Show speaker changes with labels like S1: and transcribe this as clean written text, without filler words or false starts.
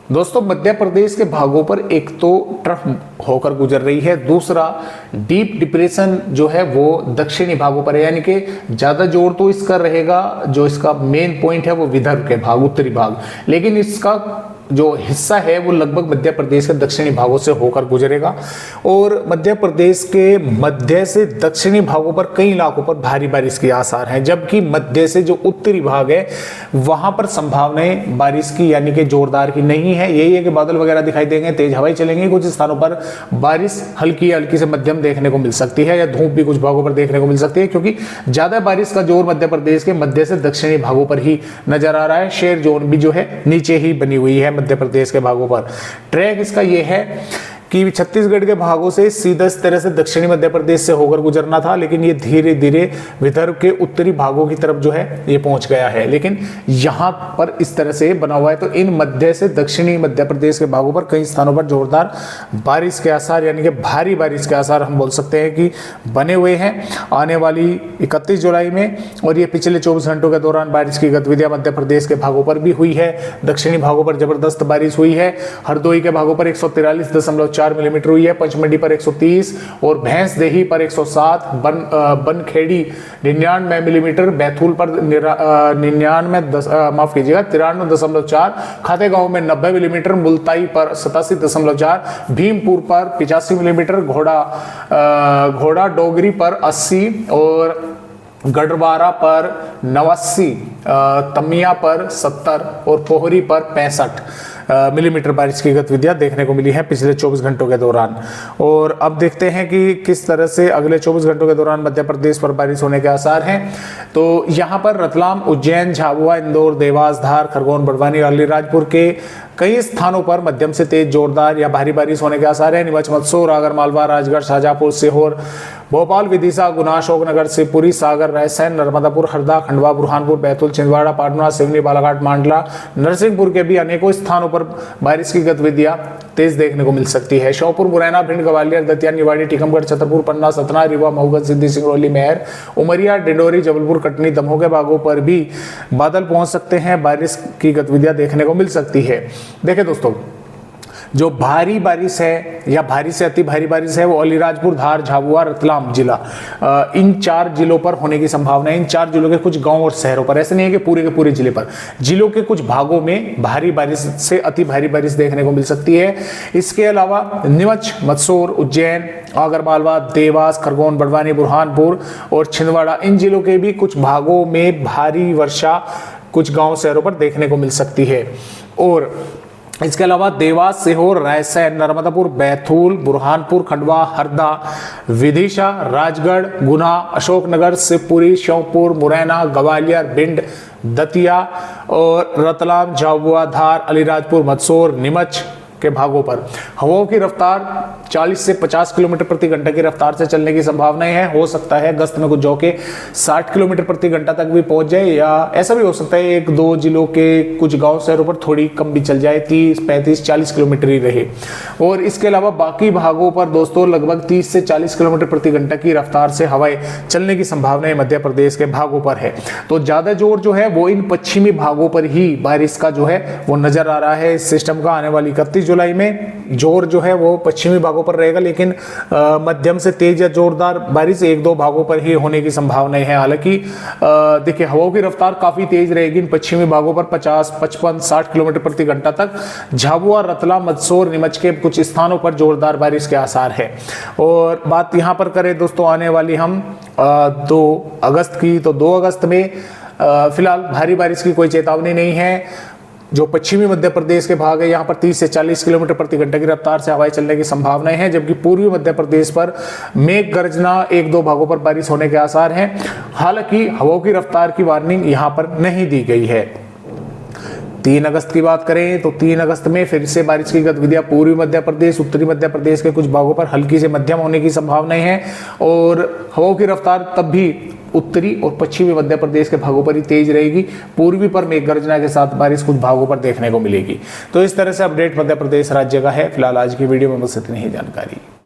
S1: दोस्तों मध्य प्रदेश के भागों पर एक तो ट्रफ होकर गुजर रही है, दूसरा डीप डिप्रेशन जो है वो दक्षिणी भागों पर है, यानी कि ज्यादा जोर तो इसका रहेगा, जो इसका मेन पॉइंट है वो विदर्भ के भाग, उत्तरी भाग, लेकिन इसका जो हिस्सा है वो लगभग मध्य प्रदेश के दक्षिणी भागों से होकर गुजरेगा और मध्य प्रदेश के मध्य से दक्षिणी भागों पर कई इलाकों पर भारी बारिश के आसार हैं, जबकि मध्य से जो उत्तरी भाग है वहां पर संभावनाएं बारिश की यानी कि जोरदार की नहीं है। यही है कि बादल वगैरह दिखाई देंगे, तेज हवाएं चलेंगी, कुछ स्थानों पर बारिश हल्की हल्की से मध्यम देखने को मिल सकती है या धूप भी कुछ भागों पर देखने को मिल सकती है, क्योंकि ज्यादा बारिश का जोर मध्य प्रदेश के मध्य से दक्षिणी भागों पर ही नजर आ रहा है। शेर जोन भी जो है नीचे ही बनी हुई है मध्य प्रदेश के भागों पर। ट्रैक इसका यह है कि छत्तीसगढ़ के भागों से सीधा इस तरह से दक्षिणी मध्य प्रदेश से होकर गुजरना था, लेकिन ये धीरे धीरे विदर्भ के उत्तरी भागों की तरफ जो है ये पहुंच गया है, लेकिन यहां पर इस तरह से बना हुआ है। तो इन मध्य से दक्षिणी मध्य प्रदेश के भागों पर कई स्थानों पर जोरदार बारिश के आसार यानी कि भारी बारिश के आसार हम बोल सकते हैं कि बने हुए हैं आने वाली 31 जुलाई में। और ये पिछले 24 घंटों के दौरान बारिश की गतिविधियां मध्य प्रदेश के भागों पर भी हुई है। दक्षिणी भागों पर जबरदस्त बारिश हुई है। हरदोई के भागों पर 143.4 मिलीमीटर हुई है, पंचमढ़ी पर 130 और भैंसदेही पर 107, बनखेड़ी 99 मिलीमीटर, बैतूल पर 93.4, खातेगांव में 90 मिलीमीटर, मुल्ताई पर 87.4, भीमपुर पर 85 मिलीमीटर, घोड़ा डोगरी पर 80 और गढ़वारा पर 89, तमिया पर 70 और पोहरी पर 65 मिलीमीटर बारिश की गतिविधियां देखने को मिली है पिछले 24 घंटों के दौरान। और अब देखते हैं कि किस तरह से अगले 24 घंटों के दौरान मध्य प्रदेश पर बारिश होने के आसार हैं। तो यहाँ पर रतलाम, उज्जैन, झाबुआ, इंदौर, देवास, धार, खरगोन, बड़वानी, अलीराजपुर के कई स्थानों पर मध्यम से तेज जोरदार या भारी बारिश होने के आसार है। नीमच, मंदसौर, आगरमालवा, राजगढ़, शाजापुर, सीहोर, भोपाल, विदिशा, गुना, अशोकनगर, शिवपुरी, सागर, रायसेन, नर्मदापुर, हरदा, खंडवा, बुरहानपुर, बैतूल, छिंदवाड़ा, पाटना, सिवनी, बालाघाट, मांडला, नरसिंहपुर के भी अनेकों स्थानों पर बारिश की गतिविधियां तेज देखने को मिल सकती है। श्योपुर, मुरैना, भिंड, ग्वालियर, दतिया, निवाड़ी, टीकमगढ़, छतरपुर, पन्ना, सतना, रीवा, मऊगल, सिद्धि, सिंगरौली, मेहर, उमरिया, डिंडोरी, जबलपुर, कटनी, दमोह के भागों पर भी बादल पहुंच सकते हैं, बारिश की गतिविधियां देखने को मिल सकती है। देखिए दोस्तों, जो भारी बारिश है या भारी से अति भारी बारिश है वो अलीराजपुर, धार, झाबुआ, रतलाम जिला, इन 4 जिलों पर होने की संभावना है। इन 4 जिलों के कुछ गांव और शहरों पर, ऐसे नहीं है कि पूरे के पूरे जिले पर, जिलों के कुछ भागों में भारी बारिश से अति भारी बारिश देखने को मिल सकती है। इसके अलावा नीमच, मंदसौर, उज्जैन, आगरमालवा, देवास, खरगोन, बड़वानी, बुरहानपुर और छिंदवाड़ा, इन जिलों के भी कुछ भागों में भारी वर्षा कुछ गांव शहरों पर देखने को मिल सकती है। और इसके अलावा देवास, सीहोर, रायसेन, नर्मदापुर, बैतूल, बुरहानपुर, खंडवा, हरदा, विदिशा, राजगढ़, गुना, अशोकनगर, शिवपुरी, श्योपुर, मुरैना, ग्वालियर, भिंड, दतिया और रतलाम, झाबुआ, धार, अलीराजपुर, मंदसौर, नीमच के भागों पर हवाओं की रफ्तार 40 से 50 किलोमीटर प्रति घंटा की रफ्तार से चलने की संभावनाएं हैं। हो सकता है गस्त में कुछ जो के 60 किलोमीटर प्रति घंटा तक भी पहुंच जाए, या ऐसा भी हो सकता है 1-2 जिलों के कुछ गांव शहरों पर थोड़ी कम भी चल जाए, 30, 35, 40 किलोमीटर ही रहे। और इसके अलावा बाकी भागों पर दोस्तों लगभग 30 से 40 किलोमीटर प्रति घंटा की रफ्तार से हवाएं चलने की संभावनाएं मध्य प्रदेश के भागों पर है। तो ज्यादा जोर जो है वो इन पश्चिमी भागों पर ही बारिश का जो है वो नजर आ रहा है। इस सिस्टम का आने वाली 31 जुलाई में जोर जो है वो पश्चिमी भागों पर रहेगा, लेकिन मध्यम से तेज या जोरदार बारिश 1-2 भागों पर ही होने की संभावनाएं है। हालांकि देखिए हवाओं की रफ्तार काफी तेज रहेगी इन पश्चिमी भागों पर 50, 55, 60 किलोमीटर प्रति घंटा तक। झाबुआ, रतलाम, मंदसौर, नीमच के कुछ स्थानों पर जोरदार बारिश के आसार है। और बात यहां पर करें दोस्तों आने वाली हम 2 अगस्त की, तो 2 अगस्त में फिलहाल भारी बारिश की कोई चेतावनी नहीं है। जो पश्चिमी मध्य प्रदेश के भाग है यहाँ पर 30 से 40 किलोमीटर प्रति घंटे की रफ्तार से हवाएं चलने की संभावनाएं हैं, जबकि पूर्वी मध्य प्रदेश पर मेघ गर्जना 1-2 भागों पर बारिश होने के आसार हैं। हालांकि हवाओं की रफ्तार की वार्निंग यहाँ पर नहीं दी गई है। 3 अगस्त की बात करें तो 3 अगस्त में फिर से बारिश की गतिविधियां पूर्वी मध्य प्रदेश, उत्तरी मध्य प्रदेश के कुछ भागों पर हल्की से मध्यम होने की संभावनाएं हैं। और हवाओं की रफ्तार तब भी उत्तरी और पश्चिमी मध्य प्रदेश के भागों पर ही तेज रहेगी। पूर्वी पर मेघ गर्जना के साथ बारिश कुछ भागों पर देखने को मिलेगी। तो इस तरह से अपडेट मध्य प्रदेश राज्य का है। फिलहाल आज की वीडियो में बस इतनी ही जानकारी।